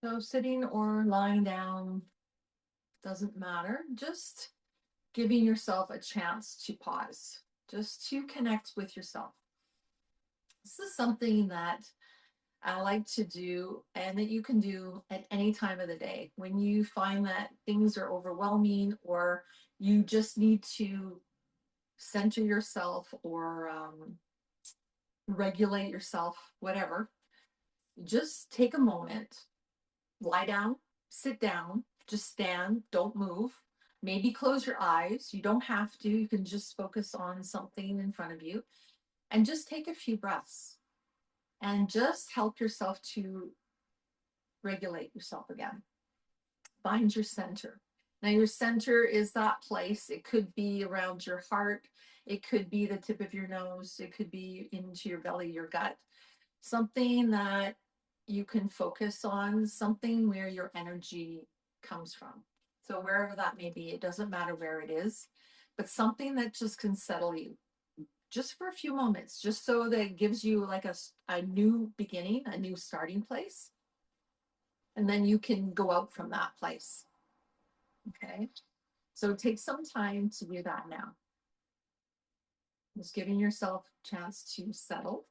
So sitting or lying down doesn't matter. Just giving yourself a chance to pause, just to connect with yourself. This is something that I like to do and that you can do at any time of the day. When you find that things are overwhelming or you just need to center yourself or regulate yourself, whatever, just take a moment, lie down, sit down, just stand, don't move. Maybe close your eyes. You don't have to. You can just focus on something in front of you and just take a few breaths and just help yourself to regulate yourself again. Find your center. Now, your center is that place. It could be around your heart, it could be the tip of your nose, it could be into your belly, your gut, something that you can focus on, something where your energy comes from. So, wherever that may be, it doesn't matter where it is, but something that just can settle you just for a few moments, just so that it gives you like a new beginning, a new starting place. And then you can go out from that place. Okay. So take some time to do that now. Just giving yourself a chance to settle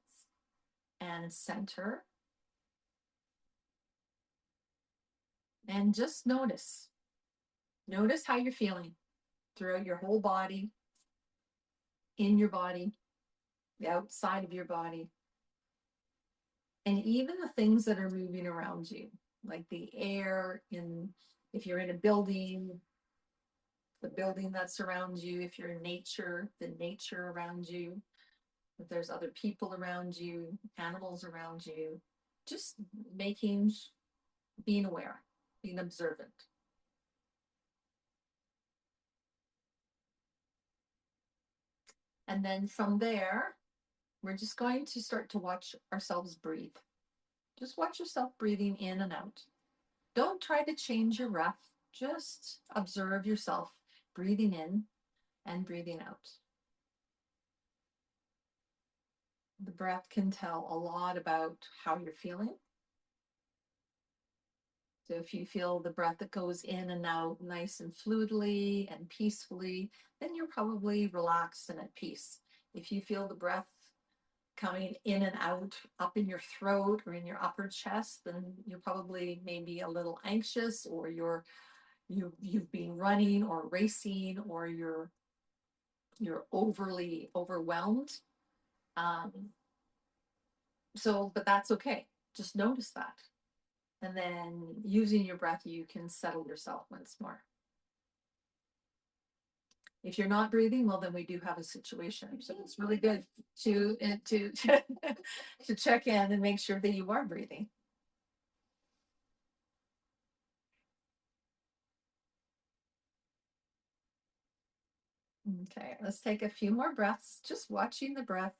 and center and just notice. Notice how you're feeling throughout your whole body, in your body, the outside of your body, and even the things that are moving around you, like the air in, if you're in a building, the building that surrounds you, if you're in nature, the nature around you, if there's other people around you, animals around you, just making, being aware, being observant. And then from there, we're just going to start to watch ourselves breathe. Just watch yourself breathing in and out. Don't try to change your breath. Just observe yourself breathing in and breathing out. The breath can tell a lot about how you're feeling. So if you feel the breath that goes in and out nice and fluidly and peacefully, then you're probably relaxed and at peace. If you feel the breath coming in and out up in your throat or in your upper chest, then you're probably maybe a little anxious, or you've been running or racing, or you're overly overwhelmed. Um, but that's okay. Just notice that. And then using your breath, you can settle yourself once more. If you're not breathing, well, then we do have a situation. So it's really good to to check in and make sure that you are breathing. Okay, let's take a few more breaths, just watching the breath.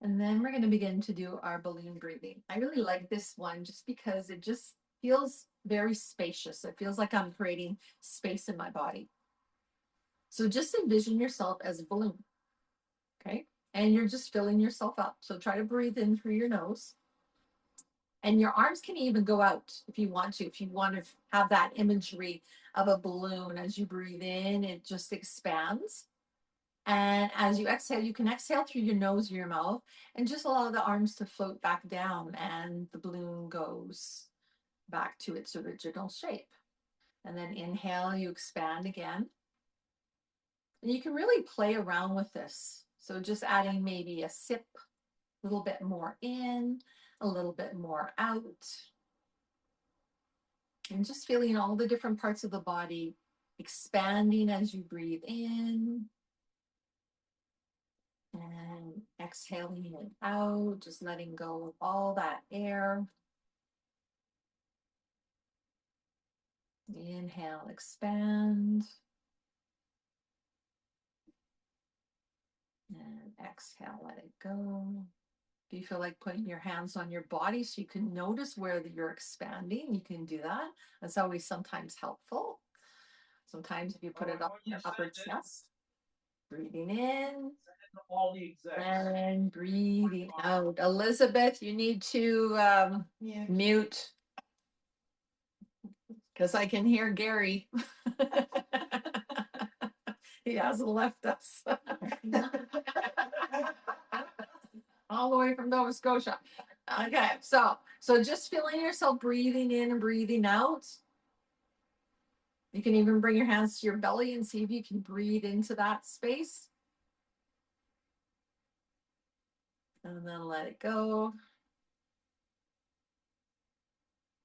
And then we're going to begin to do our balloon breathing. I really like this one just because it just feels very spacious. It feels like I'm creating space in my body. So just envision yourself as a balloon, okay? And you're just filling yourself up. So try to breathe in through your nose. And your arms can even go out if you want to. If you want to have that imagery of a balloon, as you breathe in, it just expands. And as you exhale, you can exhale through your nose or your mouth and just allow the arms to float back down, and the balloon goes back to its original shape. And then inhale, you expand again. And you can really play around with this. So just adding maybe a sip, a little bit more in, a little bit more out, and just feeling all the different parts of the body expanding as you breathe in and exhaling it out, just letting go of all that air. Inhale, expand, and exhale, let it go. If you feel like putting your hands on your body so you can notice where you're expanding, you can do that. That's always sometimes helpful. Sometimes if you put it up your upper chest, breathing in All the execs. and breathing out. Elizabeth, you need to mute because I can hear Gary. He hasn't left us. All the way from Nova Scotia. Okay, so just feeling yourself breathing in and breathing out. You can even bring your hands to your belly and see if you can breathe into that space. And then let it go.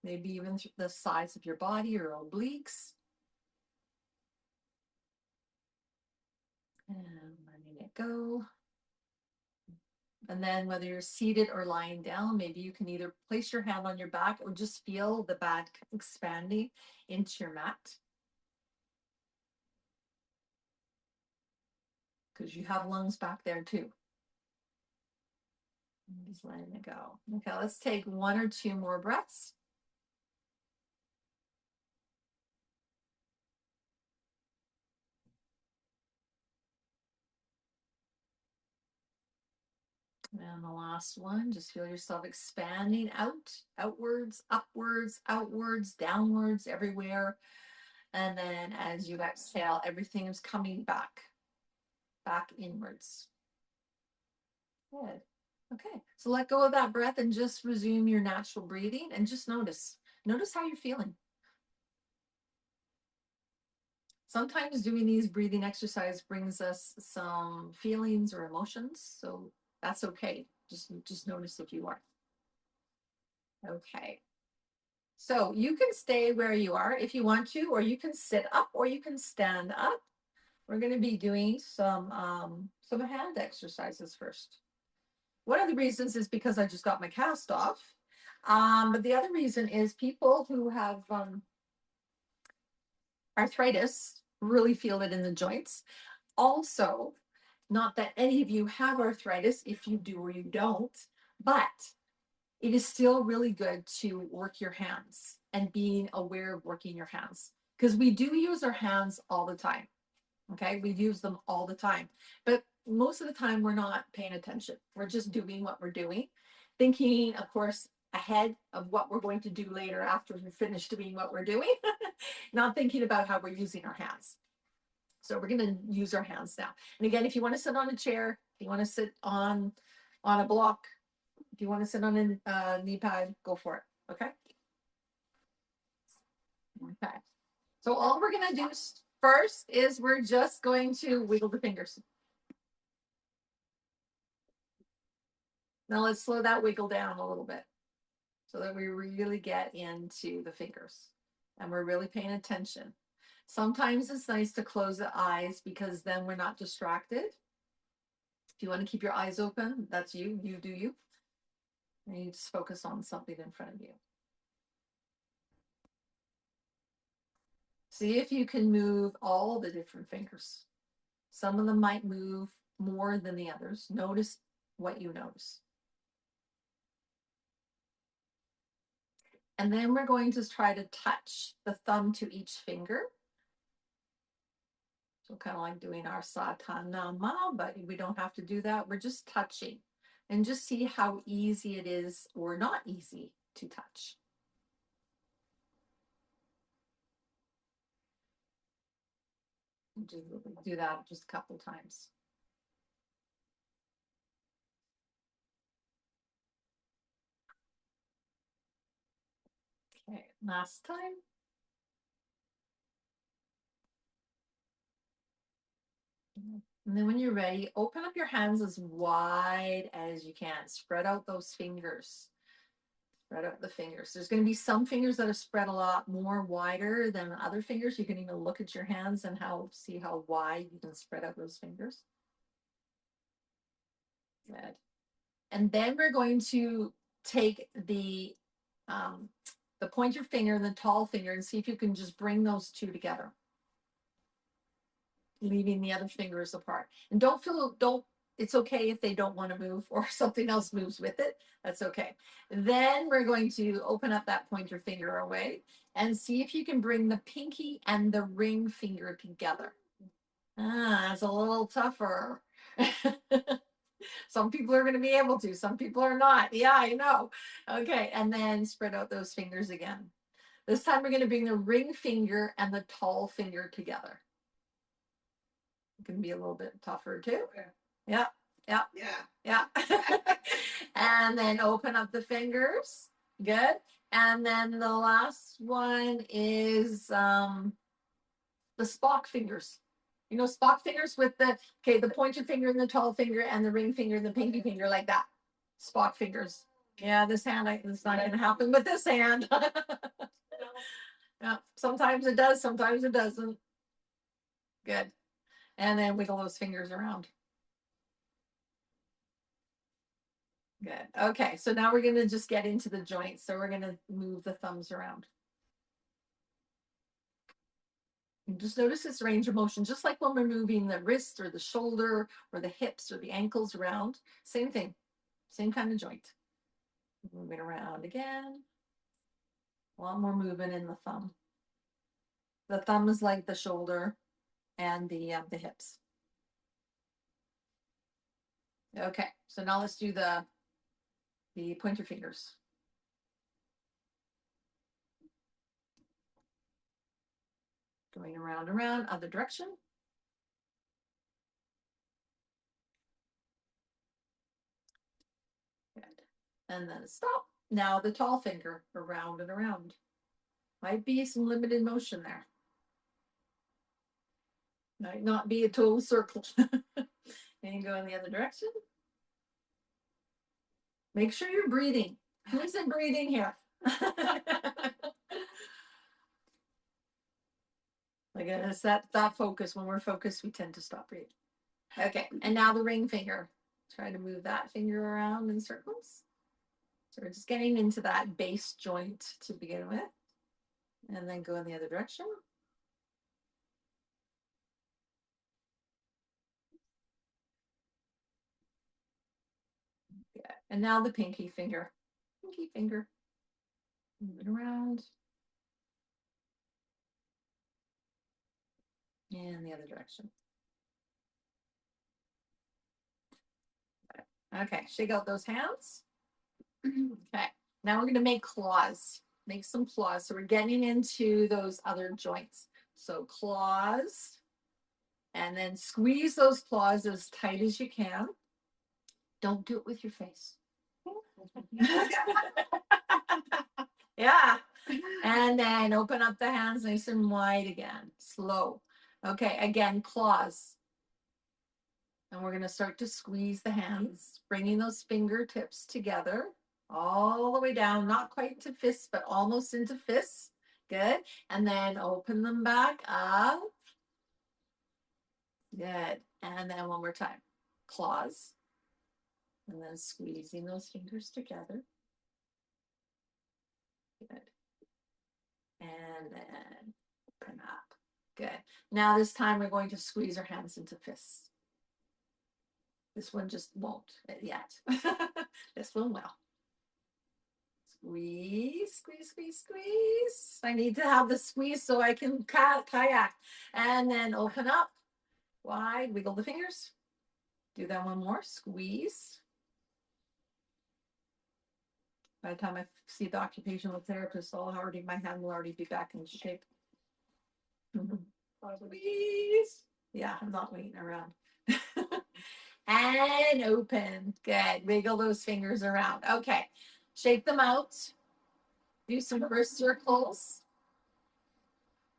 Maybe even the sides of your body or obliques. And letting it go. And then whether you're seated or lying down, maybe you can either place your hand on your back or just feel the back expanding into your mat. Because you have lungs back there too. I'm just letting it go. Okay, let's take 1 or 2 more breaths. And the last one, just feel yourself expanding out, outwards, upwards, outwards, downwards, everywhere. And then as you exhale, everything is coming back inwards. Good. Okay, so let go of that breath and just resume your natural breathing and just notice how you're feeling. Sometimes doing these breathing exercise brings us some feelings or emotions, so that's okay. Just notice if you are. Okay. So you can stay where you are if you want to, or you can sit up, or you can stand up. We're going to be doing some hand exercises first. One of the reasons is because I just got my cast off. But the other reason is people who have arthritis really feel it in the joints. Also, not that any of you have arthritis, if you do or you don't, but it is still really good to work your hands and being aware of working your hands, because we do use our hands all the time. Okay, we use them all the time, but most of the time we're not paying attention. We're just doing what we're doing, thinking, of course, ahead of what we're going to do later after we finish doing what we're doing, not thinking about how we're using our hands. So we're going to use our hands now. And again, if you want to sit on a chair, if you want to sit on a block, if you want to sit on a knee pad, go for it. Okay. Okay. So all we're going to do first is we're just going to wiggle the fingers. Now let's slow that wiggle down a little bit so that we really get into the fingers and we're really paying attention. Sometimes it's nice to close the eyes because then we're not distracted. If you want to keep your eyes open, that's you. You do you. And you just focus on something in front of you. See if you can move all the different fingers. Some of them might move more than the others. Notice what you notice. And then we're going to try to touch the thumb to each finger. So kind of like doing our Satanama, but we don't have to do that. We're just touching and just see how easy it is or not easy to touch. Just do that just a couple times. Okay, last time. And then when you're ready, open up your hands as wide as you can. Spread out those fingers. Spread out the fingers. There's going to be some fingers that are spread a lot more wider than other fingers. You can even look at your hands and see how wide you can spread out those fingers. Good. And then we're going to take the pointer finger and the tall finger and see if you can just bring those two together, leaving the other fingers apart. And It's okay if they don't want to move or something else moves with it. That's okay. Then we're going to open up that pointer finger away and see if you can bring the pinky and the ring finger together. That's a little tougher. Some people are going to be able to, some people are not. Yeah, I know. Okay, and then spread out those fingers again. This time we're going to bring the ring finger and the tall finger together. It can be a little bit tougher too. Yeah, yeah, yeah. And then open up the fingers. Good. And then the last one is the Spock fingers. You know, Spock fingers with the pointer finger and the tall finger and the ring finger and the pinky finger like that. Spock fingers. Yeah, this hand, it's not going to happen with this hand. Yeah, sometimes it does, sometimes it doesn't. Good. And then wiggle those fingers around. Good. Okay, so now we're going to just get into the joints. So we're going to move the thumbs around. And just notice this range of motion, just like when we're moving the wrist or the shoulder or the hips or the ankles around. Same thing, same kind of joint. Moving around again. A lot more movement in the thumb. The thumb is like the shoulder and the hips. Okay, so now let's do the pointer fingers. Going around and around, other direction. Good. And then stop. Now the tall finger, around and around. Might be some limited motion there. Might not be a total circle. And you go in the other direction. Make sure you're breathing. Who's in breathing here? Again, it's that focus. When we're focused, we tend to stop breathing. Okay, and now the ring finger. Try to move that finger around in circles. So we're just getting into that base joint to begin with. And then go in the other direction. Yeah. And now the pinky finger. Pinky finger. Move it around. And the other direction. Okay, shake out those hands. Okay, now we're going to make claws. Make some claws. So we're getting into those other joints. So claws. And then squeeze those claws as tight as you can. Don't do it with your face. Yeah. And then open up the hands nice and wide again. Slow. Okay, again, claws. And we're going to start to squeeze the hands, bringing those fingertips together all the way down, not quite to fists, but almost into fists. Good. And then open them back up. Good. And then one more time. Claws. And then squeezing those fingers together. Good. And then open up. Good. Now this time we're going to squeeze our hands into fists. This one just won't yet. This one will. Squeeze, squeeze, squeeze, squeeze. I need to have the squeeze so I can kayak. And then open up wide, wiggle the fingers. Do that one more. Squeeze. By the time I see the occupational therapist, my hand will already be back in shape. Squeeze. Yeah, I'm not waiting around. And open. Good. Wiggle those fingers around. Okay. Shake them out. Do some wrist circles.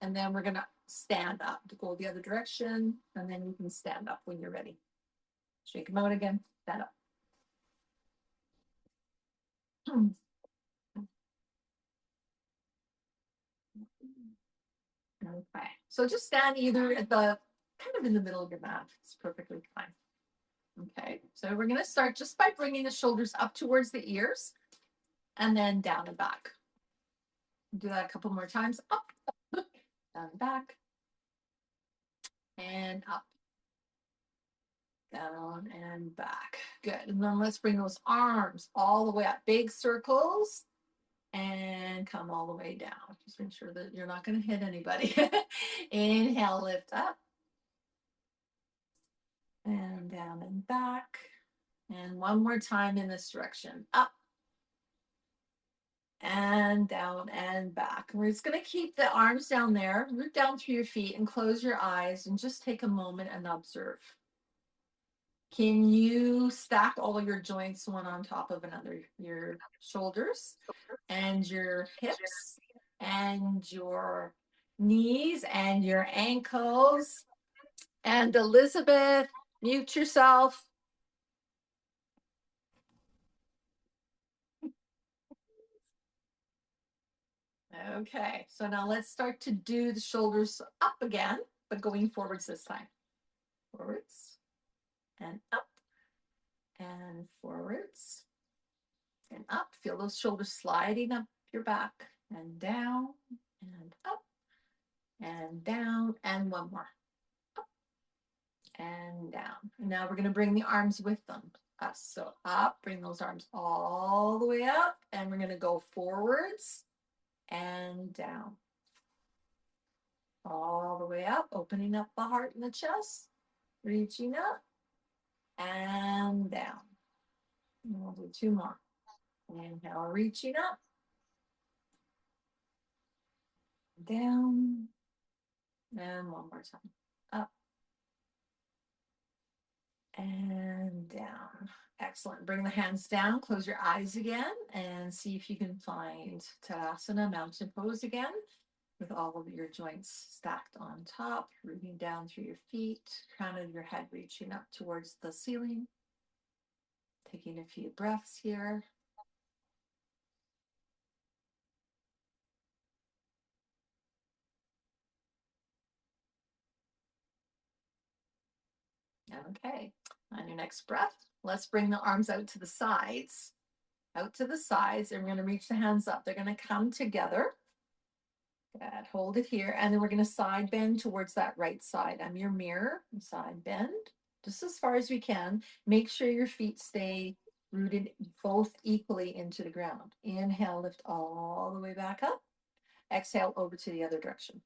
And then we're going to stand up to go the other direction. And then you can stand up when you're ready. Shake them out again. Stand up. Okay. So just stand either at the kind of in the middle of your mat. It's perfectly fine. Okay. So we're going to start just by bringing the shoulders up towards the ears and then down and back. Do that a couple more times. Up, down and back, and up. Down and back. Good. And then let's bring those arms all the way up. Big circles. And come all the way down. Just make sure that you're not going to hit anybody. Inhale, lift up. And down and back. And one more time in this direction. Up. And down and back. We're just going to keep the arms down there. Root down through your feet and close your eyes and just take a moment and observe. Can you stack all of your joints one on top of another? Your shoulders and your hips and your knees and your ankles. And Elizabeth, mute yourself. Okay, so now let's start to do the shoulders up again, but going forwards this time. Forwards and up and forwards and up. Feel those shoulders sliding up your back and down and up and down and one more. Up and down. Now we're going to bring the arms with them. So up, bring those arms all the way up, and we're going to go forwards and down. All the way up, opening up the heart and the chest, reaching up and down. And we'll do two more. Inhale, reaching up, down, and one more time. Up and down. Excellent. Bring the hands down, close your eyes again, and see if you can find Tadasana, mountain pose again, with all of your joints stacked on top, rooting down through your feet, crown of your head reaching up towards the ceiling. Taking a few breaths here. Okay, on your next breath, let's bring the arms out to the sides, and we're going to reach the hands up. They're going to come together. Good. Hold it here, and then we're going to side bend towards that right side. I'm your mirror. Side bend just as far as we can. Make sure your feet stay rooted both equally into the ground. Inhale, lift all the way back up. Exhale, over to the other direction.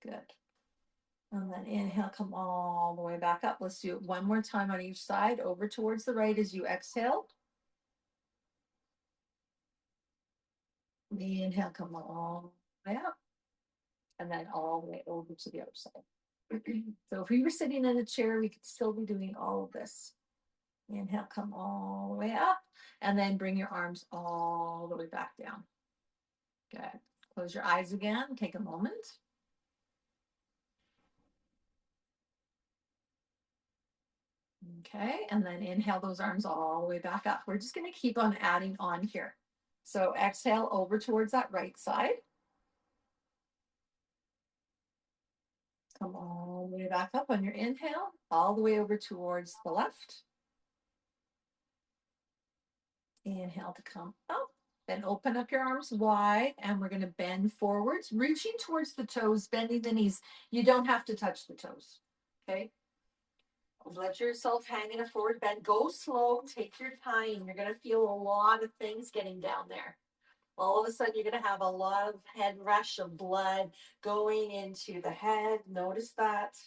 Good. And then inhale, come all the way back up. Let's do it one more time on each side. Over towards the right as you exhale. Inhale, come all the way up. And then all the way over to the other side. So if we were sitting in a chair, we could still be doing all of this. Inhale, come all the way up. And then bring your arms all the way back down. Good. Close your eyes again. Take a moment. Okay, and then inhale those arms all the way back up. We're just going to keep on adding on here. So exhale over towards that right side. Come all the way back up on your inhale, all the way over towards the left. Inhale to come up. Then open up your arms wide, and we're going to bend forwards, reaching towards the toes, bending the knees. You don't have to touch the toes, okay? Let yourself hang in a forward bend. Go slow, take your time. You're going to feel a lot of things getting down there. All of a sudden, you're going to have a lot of head rush of blood going into the head. Notice that.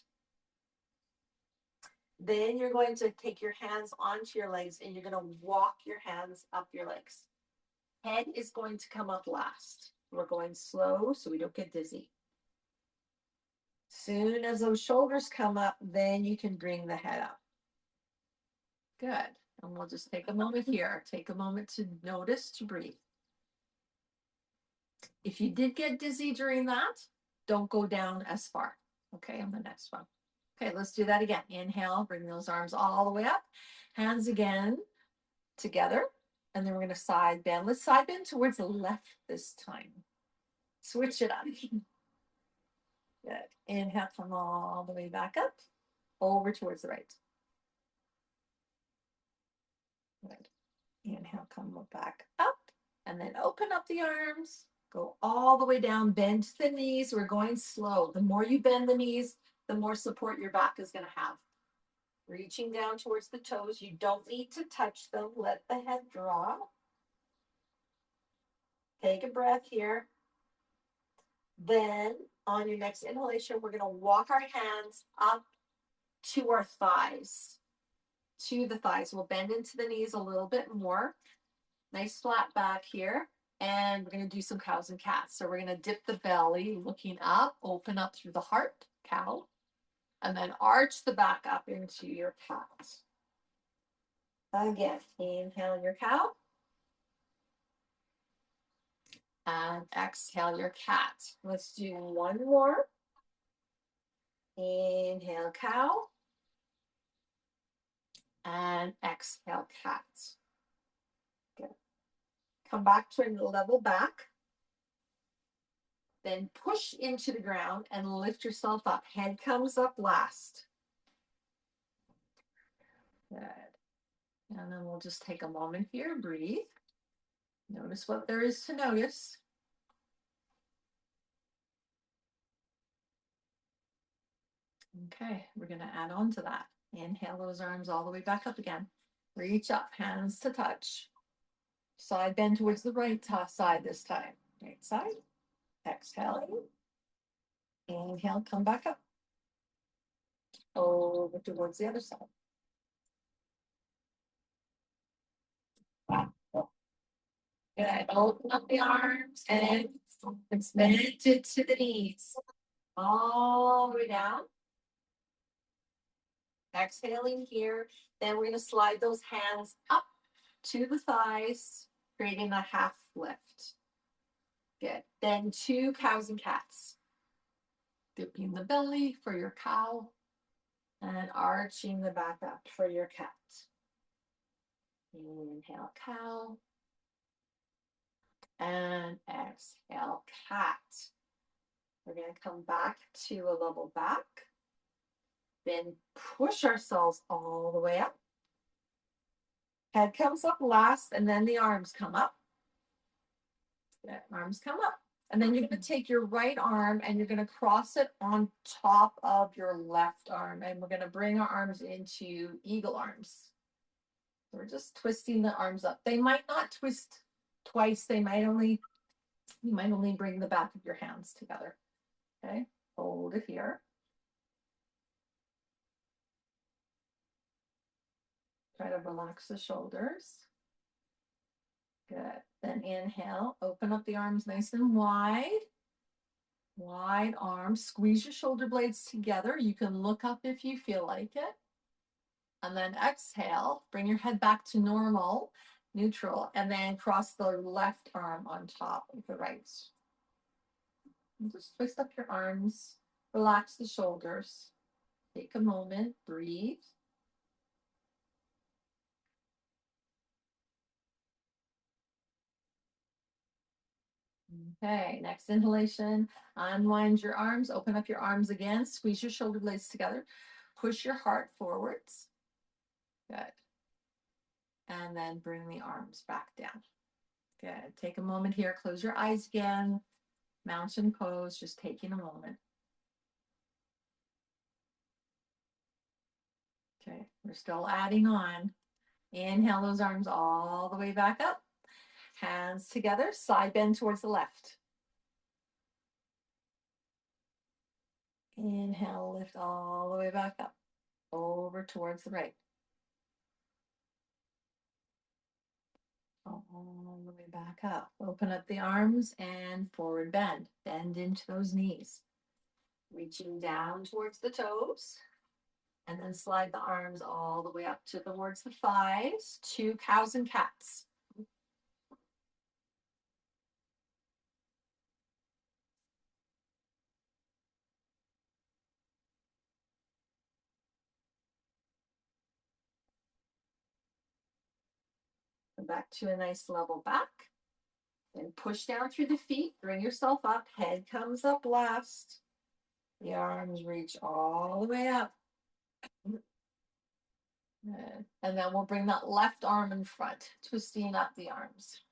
Then you're going to take your hands onto your legs, and you're going to walk your hands up your legs. Head is going to come up last. We're going slow so we don't get dizzy. Soon as those shoulders come up, then you can bring the head up. Good. And we'll just take a moment here. Take a moment to notice, to breathe. If you did get dizzy during that, don't go down as far. Okay, on the next one. Okay, let's do that again. Inhale, bring those arms all the way up. Hands again together. And then we're going to side bend. Let's side bend towards the left this time. Switch it up. Good. Inhale, come all the way back up. Over towards the right. Good. Inhale, come back up. And then open up the arms. Go all the way down. Bend the knees. We're going slow. The more you bend the knees, the more support your back is going to have. Reaching down towards the toes. You don't need to touch them. Let the head drop. Take a breath here. Then on your next inhalation, we're going to walk our hands up to our thighs. To the thighs. We'll bend into the knees a little bit more. Nice flat back here. And we're going to do some cows and cats. So we're going to dip the belly, looking up, open up through the heart, cow, and then arch the back up into your cat. Again, inhale your cow. And exhale your cat. Let's do one more. Inhale cow. And exhale cat. Good. Come back to a level back. Then push into the ground and lift yourself up. Head comes up last. Good. And then we'll just take a moment here, breathe. Notice what there is to notice. Okay, we're going to add on to that. Inhale those arms all the way back up again. Reach up, hands to touch. Side bend towards the right side this time. Right side. Exhale. Inhale, come back up. Over towards the other side. Good. Open up the arms and expand it to the knees. All the way down. Exhaling here. Then we're going to slide those hands up to the thighs, creating a half lift. Good. Then 2 cows and cats. Dipping the belly for your cow and arching the back up for your cat. Inhale cow and exhale cat. We're going to come back to a level back. Then push ourselves all the way up. Head comes up last, and then the arms come up. Good. Arms come up. And then you're going to take your right arm and you're going to cross it on top of your left arm. And we're going to bring our arms into eagle arms. So we're just twisting the arms up. They might not twist twice. You might only bring the back of your hands together. Okay, hold it here. Try to relax the shoulders. Good. Then inhale, open up the arms nice and wide. Wide arms, squeeze your shoulder blades together. You can look up if you feel like it. And then exhale, bring your head back to normal, neutral, and then cross the left arm on top of the right. And just twist up your arms, relax the shoulders. Take a moment, breathe. Okay, next inhalation, unwind your arms, open up your arms again, squeeze your shoulder blades together, push your heart forwards. Good. And then bring the arms back down. Good. Take a moment here, close your eyes again. Mountain pose, just taking a moment. Okay, we're still adding on. Inhale those arms all the way back up. Hands together, side bend towards the left. Inhale, lift all the way back up, over towards the right. All the way back up. Open up the arms and forward bend. Bend into those knees. Reaching down towards the toes. And then slide the arms all the way up towards the thighs. 2 cows and cats. Come back to a nice level back. Then push down through the feet. Bring yourself up. Head comes up last. The arms reach all the way up. And then we'll bring that left arm in front, twisting up the arms.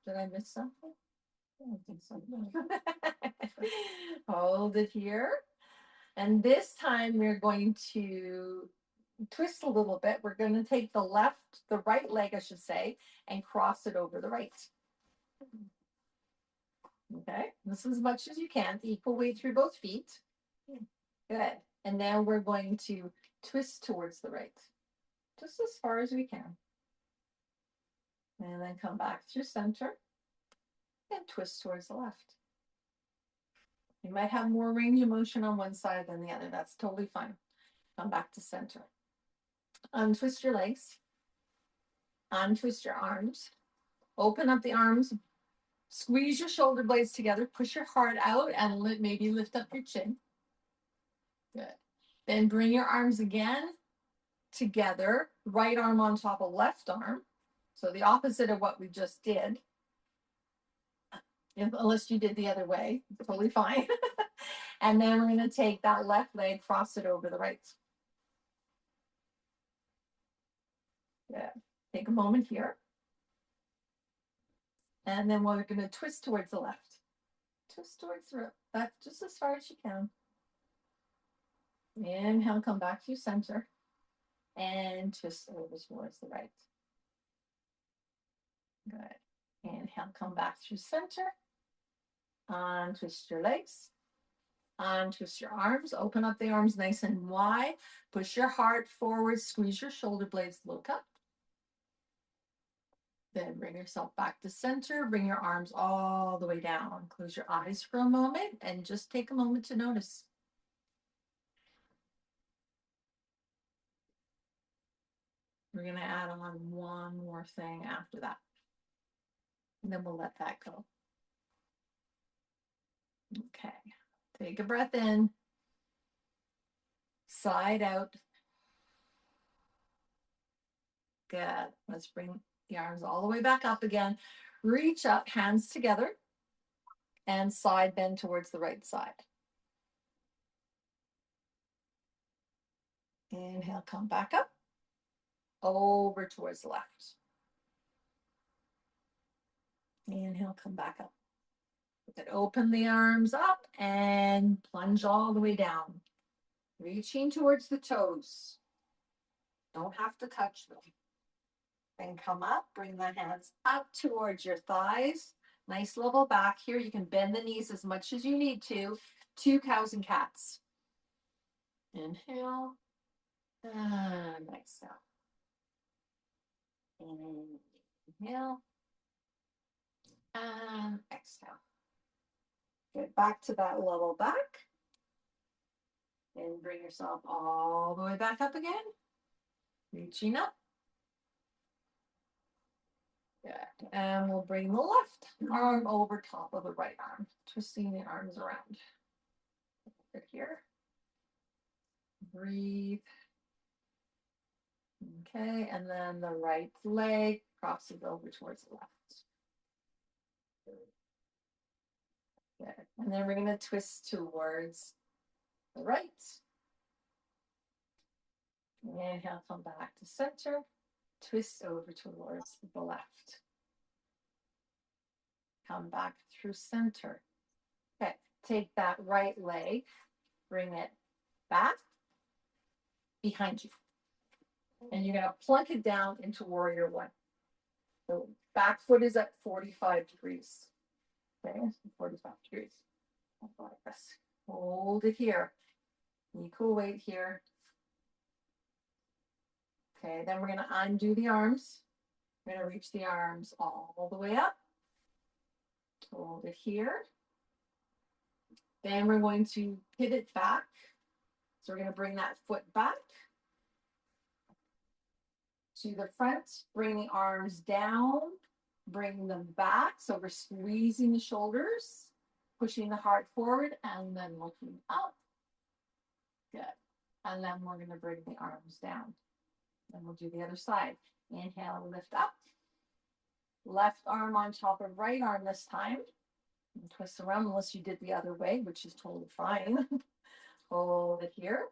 Did I miss something? I don't think so. Hold it here. And this time we're going to twist a little bit. We're going to take the right leg, I should say, and cross it over the right. Okay, this is as much as you can, equal weight through both feet. Good. And then we're going to twist towards the right, just as far as we can. And then come back through center and twist towards the left. You might have more range of motion on one side than the other. That's totally fine. Come back to center. Untwist your legs. Untwist your arms. Open up the arms. Squeeze your shoulder blades together. Push your heart out and maybe lift up your chin. Good. Then bring your arms again together. Right arm on top of left arm. So the opposite of what we just did. Unless you did the other way, totally fine. And then we're going to take that left leg, cross it over the right. Good. Take a moment here. And then we're going to twist towards the left. Twist towards the left, just as far as you can. Inhale, come back to center. And twist over towards the right. Good. Inhale, come back through center. Untwist your legs. Untwist your arms. Open up the arms nice and wide. Push your heart forward. Squeeze your shoulder blades. Look up. Then bring yourself back to center. Bring your arms all the way down. Close your eyes for a moment and just take a moment to notice. We're going to add on one more thing after that. And then we'll let that go. Okay. Take a breath in. Side out. Good. Let's bring the arms all the way back up again. Reach up, hands together, and side bend towards the right side. Inhale, come back up, over towards the left. Inhale, come back up. Then open the arms up and plunge all the way down. Reaching towards the toes. Don't have to touch them. Then come up, bring the hands up towards your thighs. Nice level back here. You can bend the knees as much as you need to. 2 cows and cats. Inhale. And exhale. Inhale. And exhale. Get back to that level back. And bring yourself all the way back up again. Reaching up. Good. And we'll bring the left arm over top of the right arm, twisting the arms around. Good here. Breathe. Okay, and then the right leg crosses over towards the left. Good. And then we're going to twist towards the right. Inhale, come back to center. Twist over towards the left. Come back through center. Okay, take that right leg, bring it back behind you. And you're going to plunk it down into warrior one. So back foot is at 45 degrees. Okay, 45 degrees. Like this. Hold it here. Equal weight here. Okay, then we're going to undo the arms. We're going to reach the arms all the way up. Hold it here. Then we're going to pivot back. So we're going to bring that foot back to the front. Bring the arms down. Bring them back. So we're squeezing the shoulders, pushing the heart forward, and then looking up. Good. And then we're going to bring the arms down. Then we'll do the other side. Inhale, lift up. Left arm on top of right arm this time. And twist around unless you did the other way, which is totally fine. Hold it here.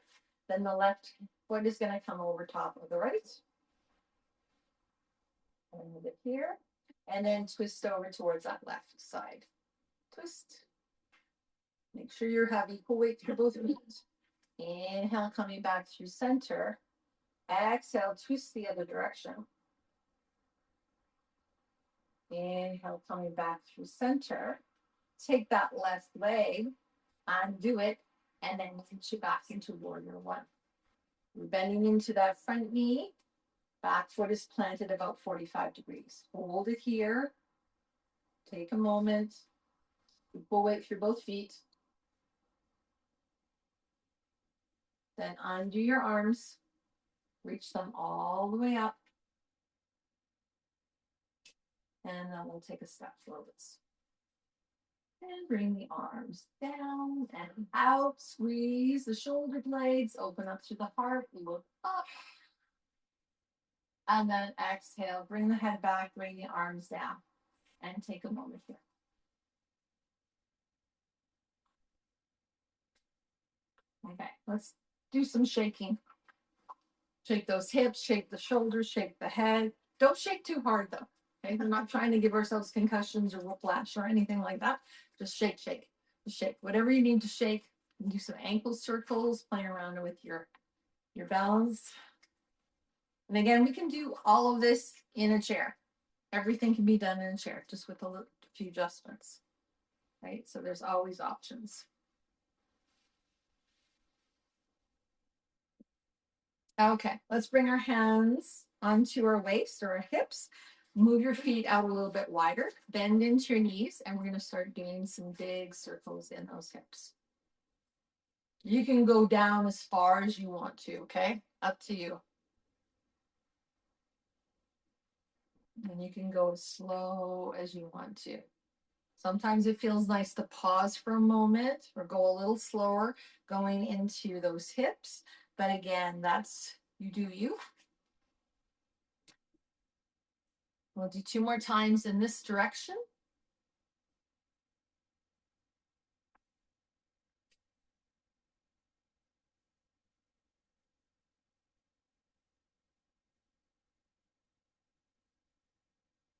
Then the left foot is going to come over top of the right. Hold it here. And then twist over towards that left side. Twist. Make sure you have equal weight through both feet. Inhale, coming back through center. Exhale, twist the other direction. Inhale, coming back through center. Take that left leg, undo it, and then reach it back into warrior one. We're bending into that front knee. Back foot is planted about 45 degrees. Hold it here. Take a moment. Equal weight through both feet. Then undo your arms. Reach them all the way up. And then we'll take a step forward. And bring the arms down and out. Squeeze the shoulder blades. Open up to the heart. Look up. And then exhale. Bring the head back. Bring the arms down. And take a moment here. Okay, let's do some shaking. Shake those hips, shake the shoulders, shake the head. Don't shake too hard though. Okay, we're not trying to give ourselves concussions or whiplash or anything like that. Just shake, shake, just shake. Whatever you need to shake. Do some ankle circles, playing around with your balance. And again, we can do all of this in a chair. Everything can be done in a chair, just with a few adjustments. Right? So there's always options. Okay, let's bring our hands onto our waist or our hips. Move your feet out a little bit wider. Bend into your knees, and we're going to start doing some big circles in those hips. You can go down as far as you want to, okay? Up to you. And you can go as slow as you want to. Sometimes it feels nice to pause for a moment or go a little slower going into those hips. But again, that's you do you. We'll do 2 more times in this direction.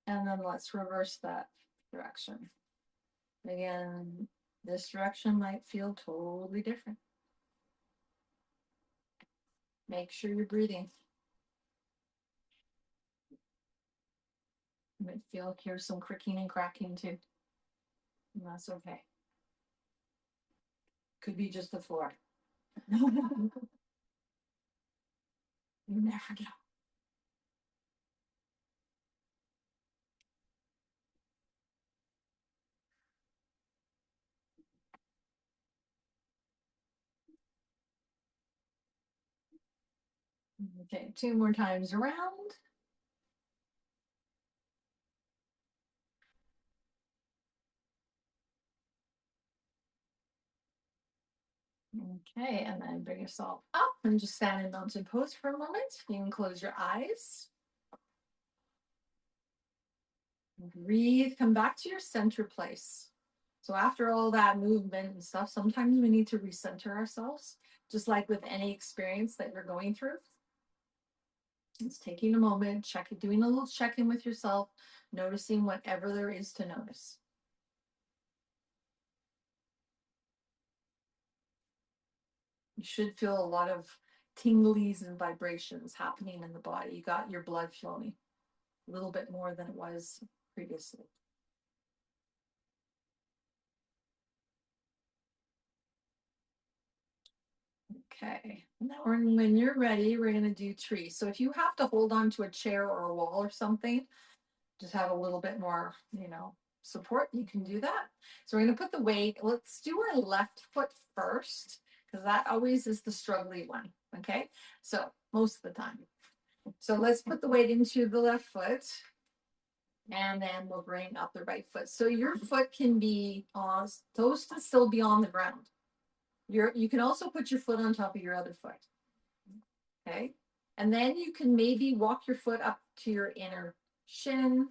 And then let's reverse that direction. Again, this direction might feel totally different. Make sure you're breathing. You might feel like here's some cricking and cracking too. And that's okay. Could be just the floor. You never know. Okay, 2 more times around. Okay, and then bring yourself up and just stand in mountain pose for a moment. You can close your eyes. Breathe, come back to your center place. So after all that movement and stuff, sometimes we need to recenter ourselves, just like with any experience that you're going through. It's taking a moment, doing a little check-in with yourself, noticing whatever there is to notice. You should feel a lot of tinglies and vibrations happening in the body. You got your blood flowing a little bit more than it was previously. Okay, now when you're ready, we're going to do tree. So if you have to hold on to a chair or a wall or something, just have a little bit more, support, you can do that. So we're going to put the weight, let's do our left foot first, because that always is the struggly one. Okay, so most of the time. So let's put the weight into the left foot. And then we'll bring up the right foot. So your foot can be on, those can still be on the ground. You can also put your foot on top of your other foot. Okay. And then you can maybe walk your foot up to your inner shin.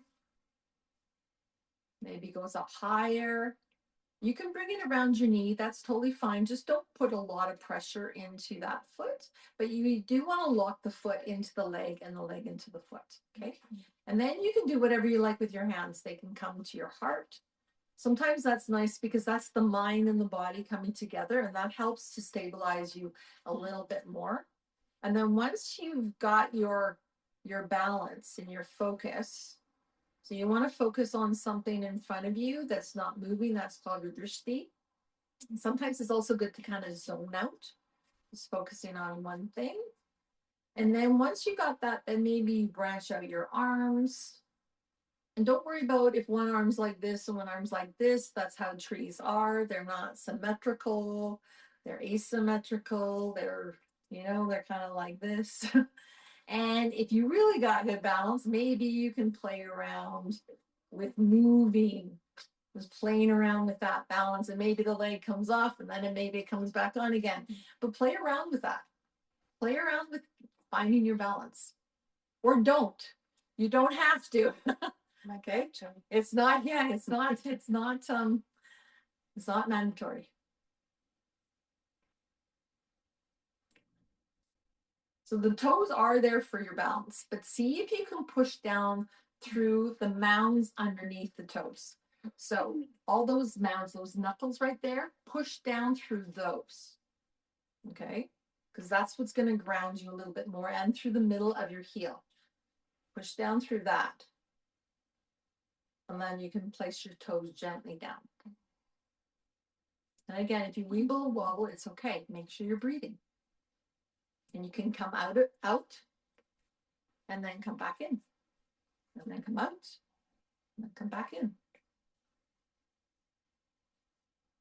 Maybe goes up higher. You can bring it around your knee. That's totally fine. Just don't put a lot of pressure into that foot. But you do want to lock the foot into the leg and the leg into the foot. Okay. And then you can do whatever you like with your hands. They can come to your heart. Sometimes that's nice because that's the mind and the body coming together, and that helps to stabilize you a little bit more. And then once you've got your balance and your focus, so you want to focus on something in front of you that's not moving, that's called drishti. Sometimes it's also good to kind of zone out, just focusing on one thing. And then once you got that, then maybe you branch out your arms. And don't worry about if one arm's like this and one arm's like this. That's how trees are. They're not symmetrical. They're asymmetrical. They're kind of like this. And if you really got good balance, maybe you can play around with moving, just playing around with that balance. And maybe the leg comes off and then maybe it comes back on again. But play around with that. Play around with finding your balance. Or don't. You don't have to. Okay. It's not mandatory. So the toes are there for your balance, but see if you can push down through the mounds underneath the toes. So all those mounds, those knuckles right there, push down through those. Okay. Because that's what's going to ground you a little bit more, and through the middle of your heel. Push down through that. And then you can place your toes gently down. And again, if you weeble or wobble, it's okay. Make sure you're breathing. And you can come out, and then come back in. And then come out, and then come back in.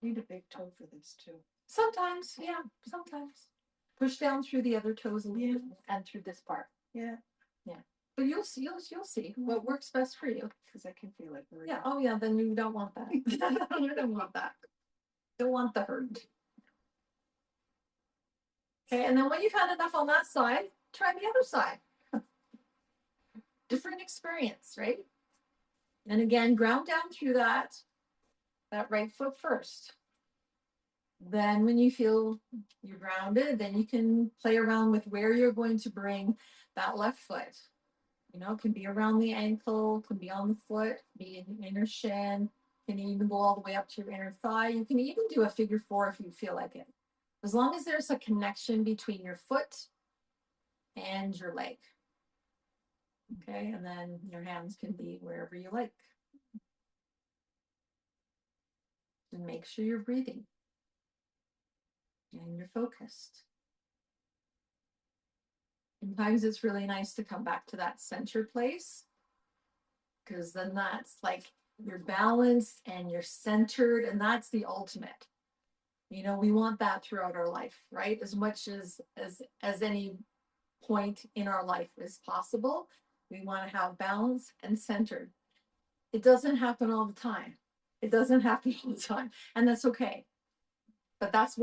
Need a big toe for this too. Sometimes, yeah, sometimes. Push down through the other toes a little bit and through this part. Yeah. Yeah. But you'll see what works best for you. Because I can feel it. Yeah. Oh yeah, then you don't want that. You don't want that. Don't want the hurt. Okay, and then when you've had enough on that side, try the other side. Different experience, right? And again, ground down through that right foot first. Then when you feel you're grounded, then you can play around with where you're going to bring that left foot. It can be around the ankle, can be on the foot, be in the inner shin, can even go all the way up to your inner thigh. You can even do a figure 4 if you feel like it. As long as there's a connection between your foot and your leg. Okay, and then your hands can be wherever you like. And make sure you're breathing. And you're focused. Sometimes it's really nice to come back to that center place, because then that's like you're balanced and you're centered, and that's the ultimate. We want that throughout our life, right? As much as any point in our life is possible, we want to have balance and centered. It doesn't happen all the time. And that's okay. But that's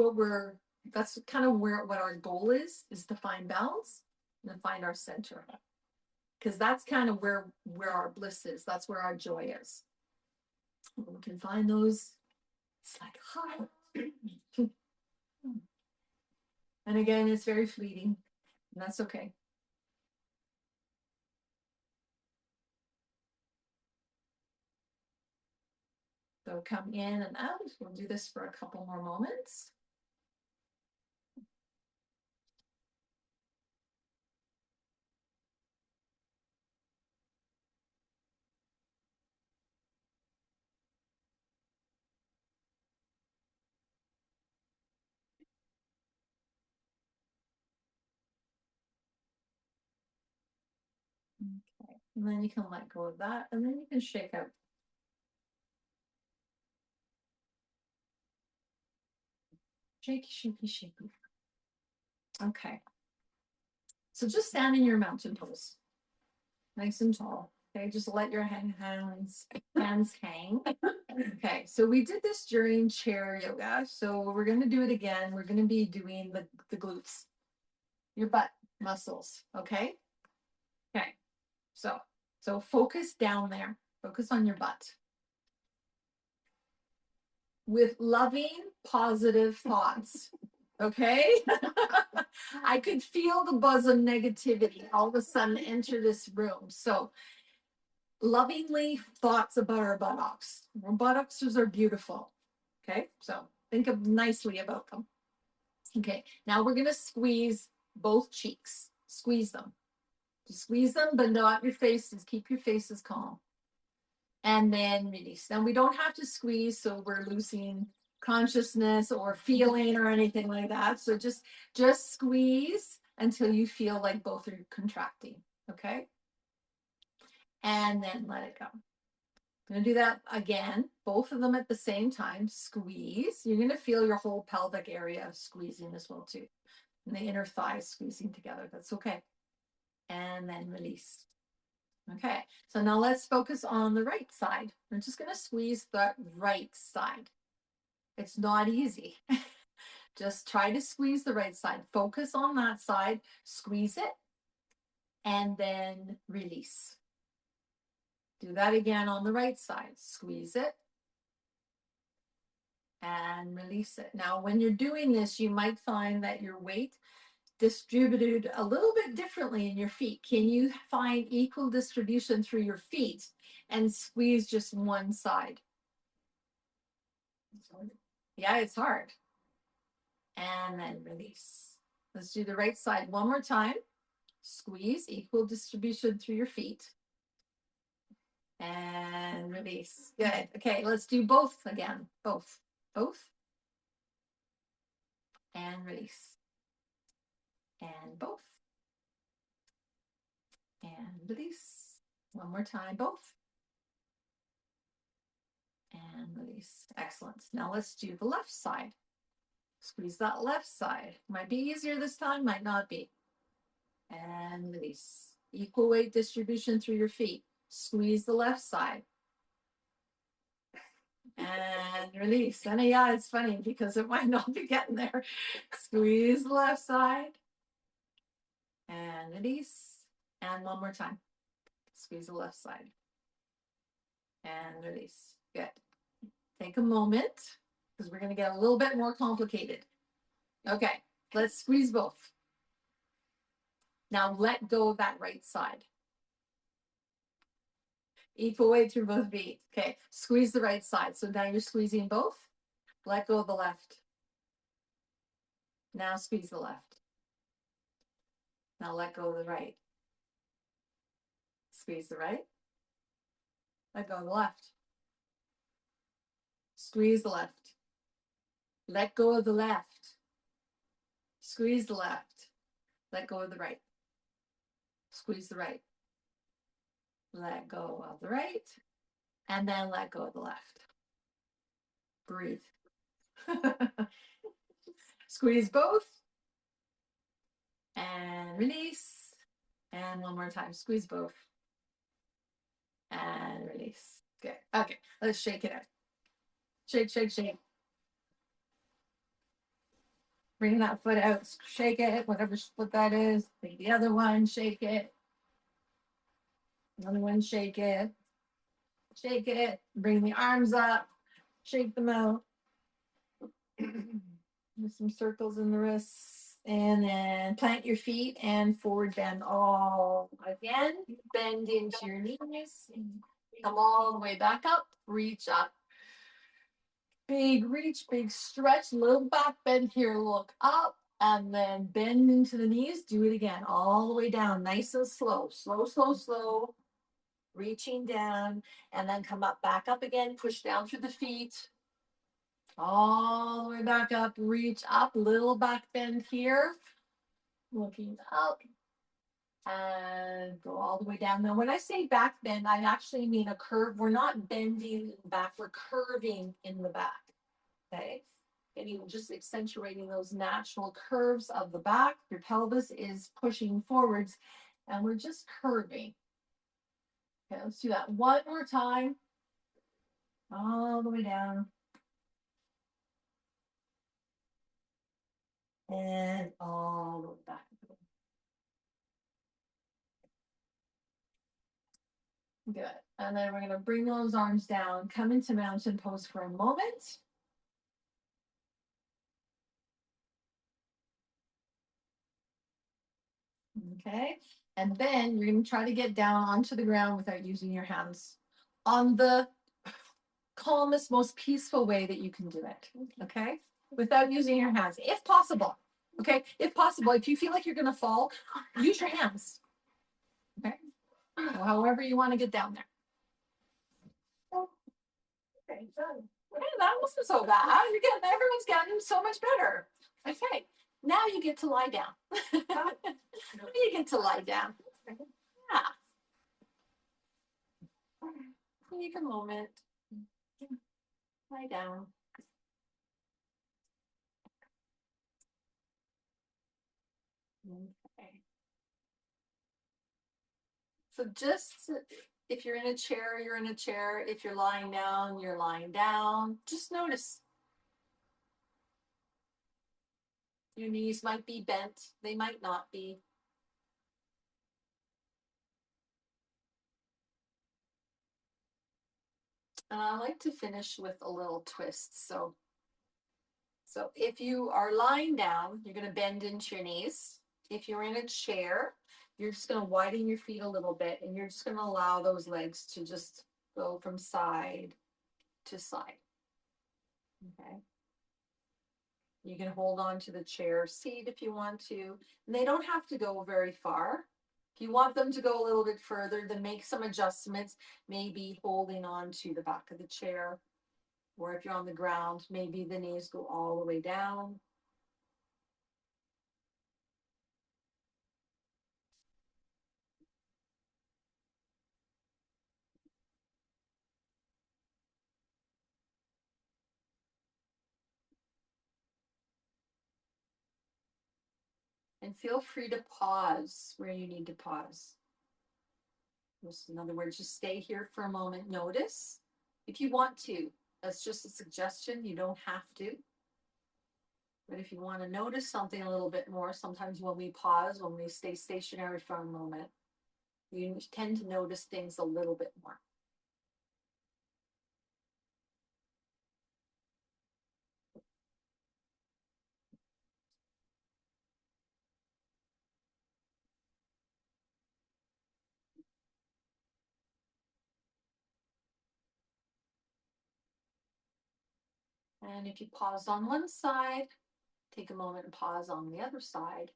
kind of what our goal is to find balance and find our center. Because that's kind of where our bliss is. That's where our joy is. When we can find those, it's like, huh. And again, it's very fleeting, and that's okay. So come in and out. We'll do this for a couple more moments. Okay, and then you can let go of that, and then you can shake out. Shaky, shaky, shaky. Okay. So just stand in your mountain pose. Nice and tall. Okay, just let your hands hang. Okay, so we did this during chair yoga. So we're going to do it again. We're going to be doing the glutes, your butt muscles. Okay. Okay. So focus down there. Focus on your butt. With loving, positive thoughts. Okay. I could feel the buzz of negativity all of a sudden enter this room. So lovingly thoughts about our buttocks. Our buttocks are beautiful. Okay, so think of nicely about them. Okay, now we're gonna squeeze both cheeks. Squeeze them. Just squeeze them, but not your faces. Keep your faces calm. And then release. Now we don't have to squeeze, so we're losing consciousness or feeling or anything like that. So just squeeze until you feel like both are contracting. Okay. And then let it go. I'm going to do that again, both of them at the same time. Squeeze. You're going to feel your whole pelvic area squeezing as well too. And the inner thighs squeezing together. That's okay. And then release. Okay, so now let's focus on the right side. We're just going to squeeze the right side. It's not easy. Just try to squeeze the right side. Focus on that side, squeeze it, and then release. Do that again on the right side. Squeeze it and release it. Now, when you're doing this, you might find that your weight distributed a little bit differently in your feet. Can you find equal distribution through your feet and squeeze just one side? Yeah, it's hard. And then release. Let's do the right side one more time. Squeeze, equal distribution through your feet. And release. Good. Okay, let's do both again. Both. And release. And both. And release. One more time, both. And release. Excellent. Now let's do the left side. Squeeze that left side. Might be easier this time, might not be. And release. Equal weight distribution through your feet. Squeeze the left side. And release. And yeah, it's funny because it might not be getting there. Squeeze the left side. And release. And one more time. Squeeze the left side. And release. Good. Take a moment because we're going to get a little bit more complicated. Okay, let's squeeze both. Now let go of that right side. Equal weight through both feet. Okay, squeeze the right side. So now you're squeezing both. Let go of the left. Now squeeze the left. Now let go of the right. Squeeze the right. Let go of the left. Squeeze the left. Let go of the left. Squeeze the left. Let go of the right. Squeeze the right. Let go of the right. And then let go of the left. Breathe. Squeeze both. And release. And one more time. Squeeze both. And release. Good. Okay, let's shake it out. Shake, shake, shake. Bring that foot out, shake it, whatever foot that is. Take the other one, shake it. Another one, shake it. Shake it. Bring the arms up, shake them out. Do some circles in the wrists. And then plant your feet and forward bend all again. Bend into your knees. Come all the way back up. Reach up. Big reach, big stretch, little back bend here, look up, and then bend into the knees. Do it again, all the way down, nice and slow, slow, slow, slow. Reaching down, and then come up, back up again, push down through the feet. All the way back up, reach up, little back bend here. Looking up, and go all the way down. Now, when I say back bend, I actually mean a curve. We're not bending back, we're curving in the back. Okay, and you're just accentuating those natural curves of the back. Your pelvis is pushing forwards, and we're just curving. Okay, let's do that one more time. All the way down. And all the way back. Good. And then we're going to bring those arms down, come into mountain pose for a moment. Okay, And then you're going to try to get down onto the ground without using your hands on the calmest, most peaceful way that you can do it. Okay? Without using your hands, if possible. Okay? If possible, if you feel like you're going to fall, use your hands. Okay? Or however you want to get down there. Okay, done. Okay, that wasn't so bad. You're getting, everyone's getting so much better. Okay, now you get to lie down. You get to lie down. Yeah. Take a moment. Lie down. Okay. So just if you're in a chair, you're in a chair. If you're lying down, you're lying down. Just notice. Your knees might be bent. They might not be. And I like to finish with a little twist. So if you are lying down, you're going to bend into your knees. If you're in a chair, you're just going to widen your feet a little bit and you're just going to allow those legs to just go from side to side. Okay. You can hold on to the chair seat if you want to. And they don't have to go very far. If you want them to go a little bit further, then make some adjustments, maybe holding on to the back of the chair. Or if you're on the ground, maybe the knees go all the way down. And feel free to pause where you need to pause. In other words, just stay here for a moment, notice if you want to. That's just a suggestion, you don't have to. But if you want to notice something a little bit more, sometimes when we pause, when we stay stationary for a moment, you tend to notice things a little bit more. And if you paused on one side, take a moment and pause on the other side.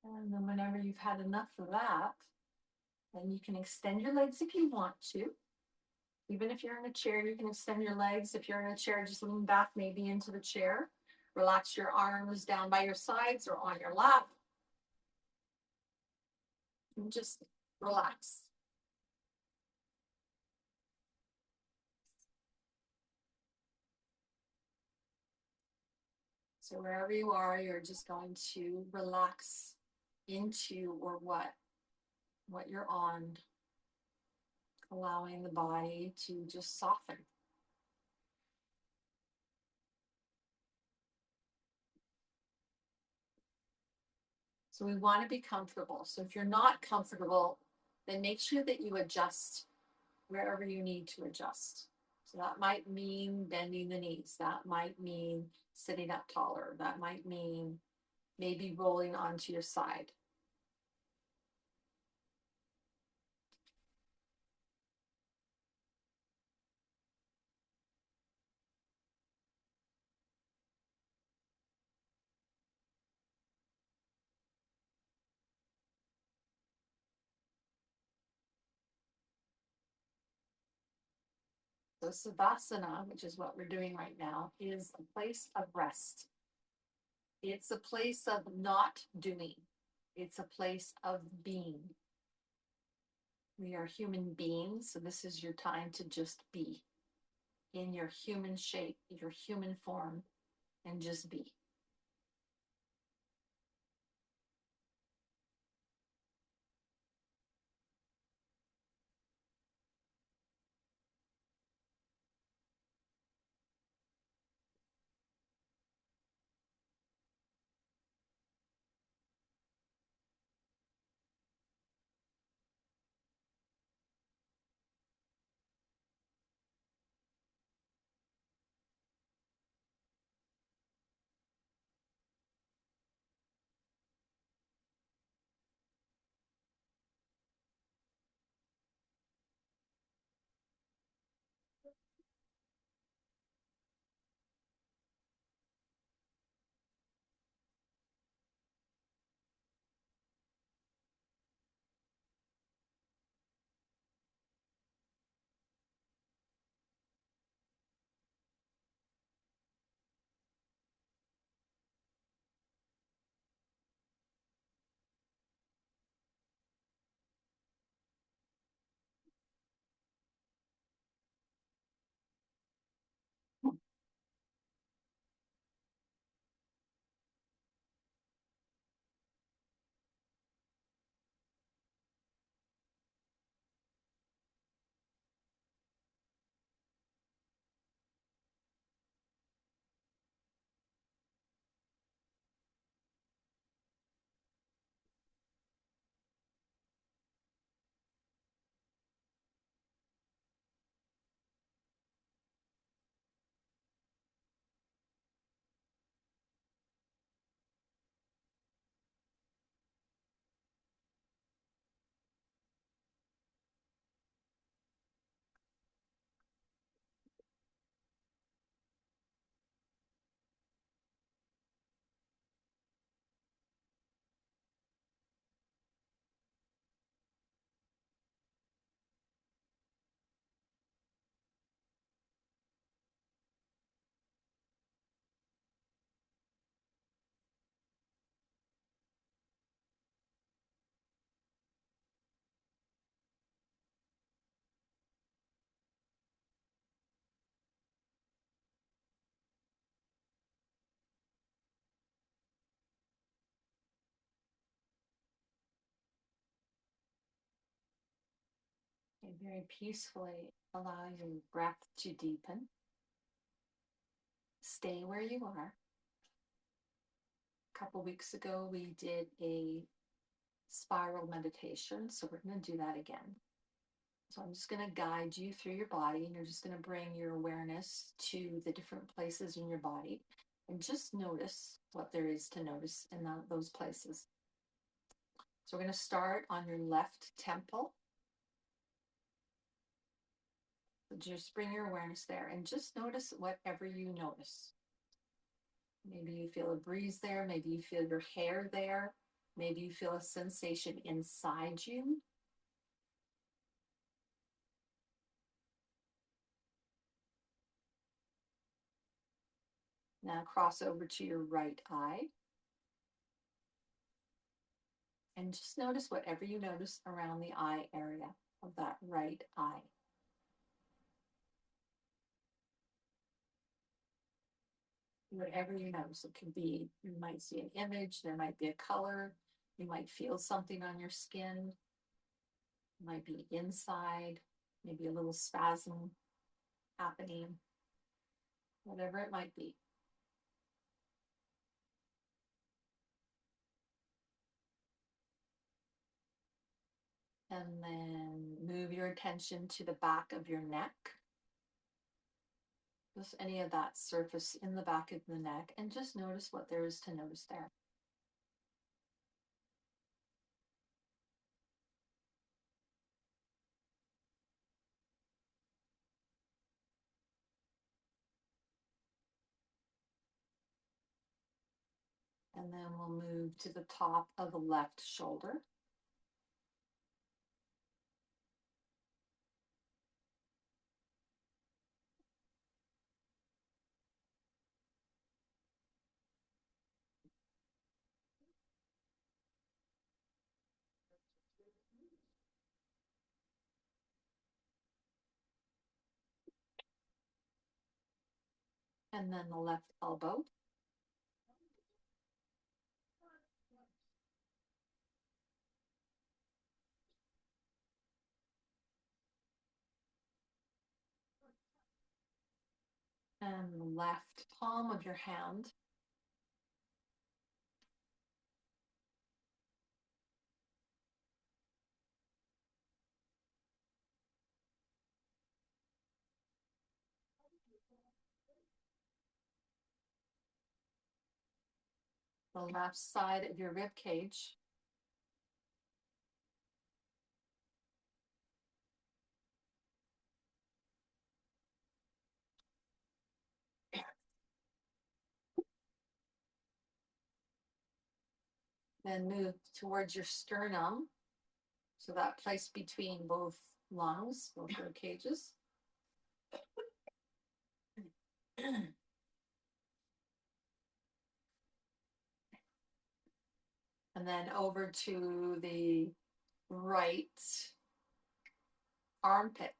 And then whenever you've had enough of that, then you can extend your legs if you want to. Even if you're in a chair, you can extend your legs. If you're in a chair, just lean back maybe into the chair. Relax your arms down by your sides or on your lap. And just relax. So wherever you are, you're just going to relax into or what you're on, allowing the body to just soften. So we want to be comfortable. So if you're not comfortable, then make sure that you adjust wherever you need to adjust. So that might mean bending the knees. That might mean sitting up taller. That might mean maybe rolling onto your side. So Savasana, which is what we're doing right now, is a place of rest. It's a place of not doing. It's a place of being. We are human beings, so this is your time to just be in your human shape, your human form, and just be. And very peacefully allow your breath to deepen. Stay where you are. A couple weeks ago, we did a spiral meditation, so we're going to do that again. So I'm just going to guide you through your body, and you're just going to bring your awareness to the different places in your body and just notice what there is to notice in those places. So we're going to start on your left temple. So just bring your awareness there and just notice whatever you notice. Maybe you feel a breeze there. Maybe you feel your hair there. Maybe you feel a sensation inside you. Now cross over to your right eye. And just notice whatever you notice around the eye area of that right eye. Whatever you notice, it could be, you might see an image, there might be a color, you might feel something on your skin, it might be inside, maybe a little spasm happening, whatever it might be. And then move your attention to the back of your neck. Just any of that surface in the back of the neck, and just notice what there is to notice there. And then we'll move to the top of the left shoulder. And then the left elbow. And the left palm of your hand. The left side of your rib cage. Then move towards your sternum. So that place between both lungs, both rib cages. And then over to the right armpit.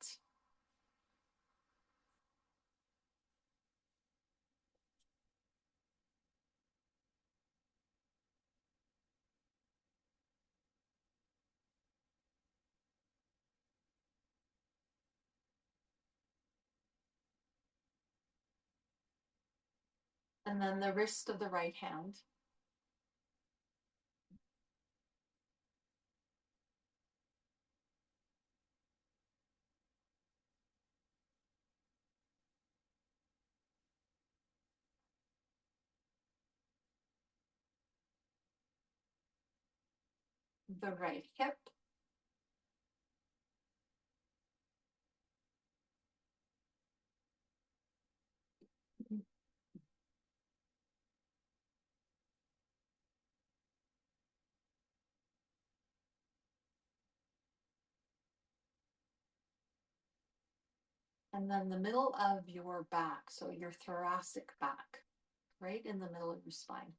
And then the wrist of the right hand. The right hip. And then the middle of your back, so your thoracic back, right in the middle of your spine.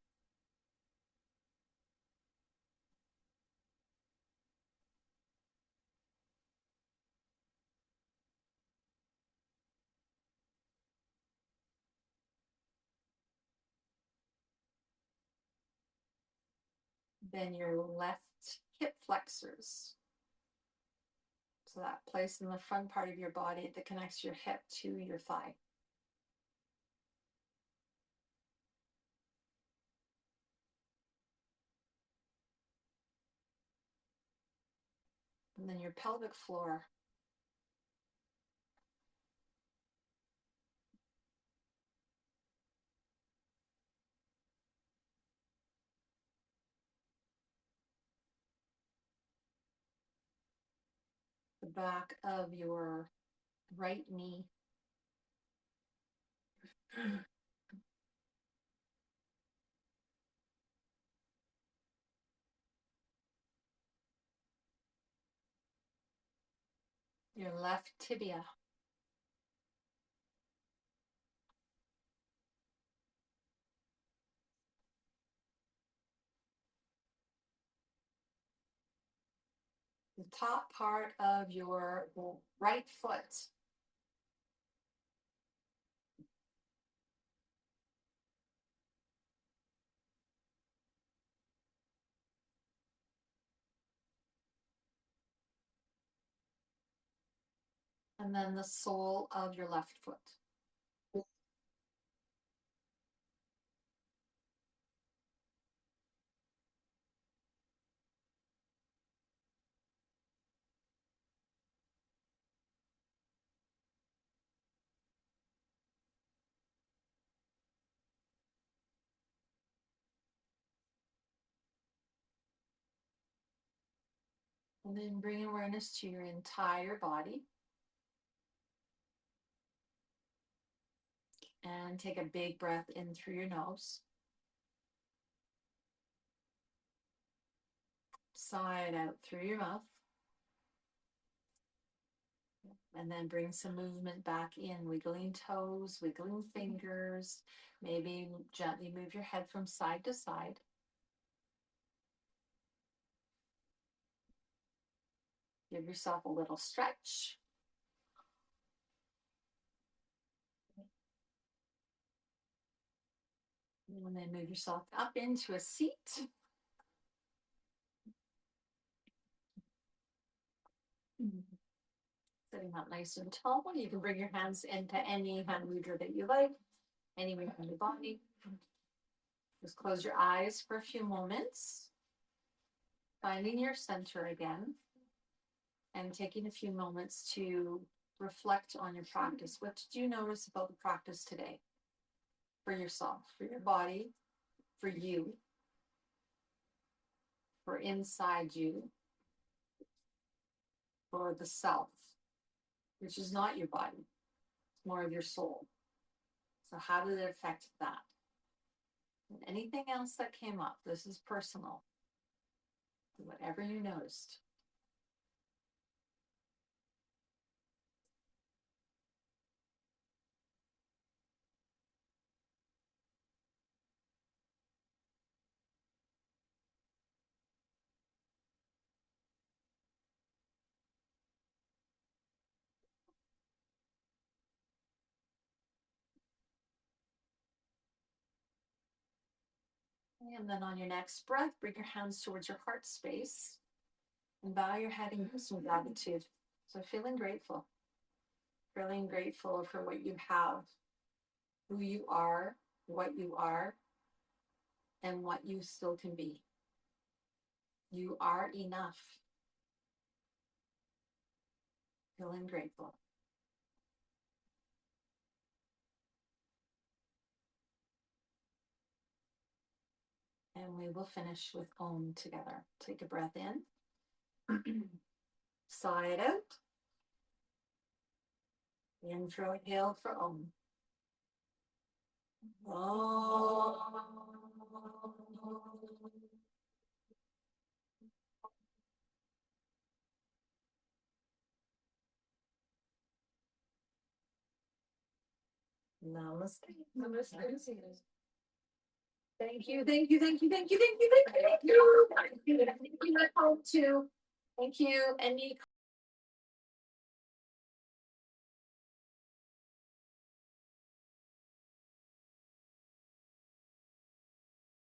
Then your left hip flexors. So that place in the front part of your body that connects your hip to your thigh. And then your pelvic floor. The back of your right knee. Your left tibia. The top part of your right foot. And then the sole of your left foot. And then bring awareness to your entire body. And take a big breath in through your nose. Sigh it out through your mouth. And then bring some movement back in, wiggling toes, wiggling fingers. Maybe gently move your head from side to side. Give yourself a little stretch. And then move yourself up into a seat. Sitting up nice and tall. You can bring your hands into any hand mudra that you like, anywhere on your body. Just close your eyes for a few moments, finding your center again, and taking a few moments to reflect on your practice. What did you notice about the practice today? For yourself, for your body, for you, for inside you, for the self, which is not your body, it's more of your soul. So how did it affect that? And anything else that came up, this is personal. Whatever you noticed. And then on your next breath, bring your hands towards your heart space and bow your head in some gratitude. So feeling grateful for what you have, who you are, and what you still can be. You are enough. Feeling grateful. And we will finish with Om together. Take a breath in. Sigh it out. Inhale for Om. Om. Namaste. Namaste. Thank you, thank you, thank you, thank you, thank you, thank you, thank you. Thank you at home too. Thank you, any